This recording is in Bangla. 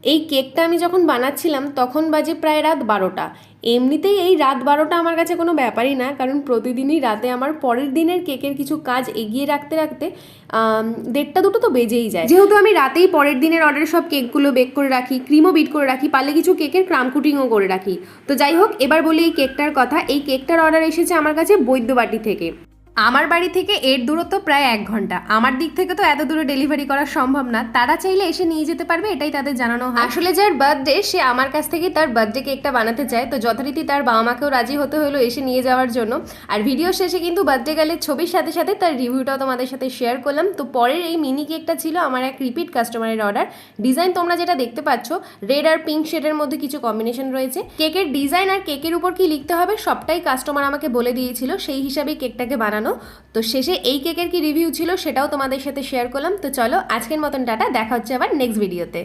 এই কেকটা আমি যখন বানাচ্ছিলাম তখন বাজে প্রায় রাত 12টা। এমনিতেই এই রাত 12টা আমার কাছে কোনো ব্যাপারই না, কারণ প্রতিদিনই রাতে আমার পরের দিনের কেকের কিছু কাজ এগিয়ে রাখতে রাখতে 1:30 2টো তো বেজেই যায়। যেহেতু আমি রাতেই পরের দিনের অর্ডারের সব কেকগুলো বেক করে রাখি, ক্রিমও বিট করে রাখি, পারলে কিছু কেকের ক্রাম কুটিংও করে রাখি। তো যাই হোক, এবার বলি এই কেকটার কথা। এই কেকটার অর্ডার এসেছে আমার কাছে বৈদ্যবাটি থেকে। আমার বাড়ি থেকে এর দূরত্ব প্রায় 1 ঘন্টা। আমার দিক থেকে তো এত দূরে ডেলিভারি করা সম্ভব না, তারা চাইলে এসে নিয়ে যেতে পারবে, এটাই তাদের জানানো হয়। আসলে যার বার্থডে সে আমার কাছ থেকে তার বার্থডে কেকটা বানাতে চায়, তো যথারীতি তার বাবা মাকেও রাজি হতে হলো এসে নিয়ে যাওয়ার জন্য। আর ভিডিও শেষে কিন্তু বার্থডে গার্লের ছবির সাথে সাথে তার রিভিউটাও তোমাদের সাথে শেয়ার করলাম। তো পরের এই মিনি কেকটা ছিল আমার এক রিপিট কাস্টমারের অর্ডার। ডিজাইন তোমরা যেটা দেখতে পাচ্ছ, রেড আর পিঙ্ক শেডের মধ্যে কিছু কম্বিনেশন রয়েছে। কেকের ডিজাইন আর কেকের উপর কি লিখতে হবে সবটাই কাস্টমার আমাকে বলে দিয়েছিল, সেই হিসাবেই কেকটাকে বানানো। তো শেষে এই কেকের কি রিভিউ ছিল সেটাও তোমাদের সাথে শেয়ার করলাম। তো চলো, আজকের মতন টাটা, দেখা হচ্ছে আবার নেক্সট ভিডিওতে।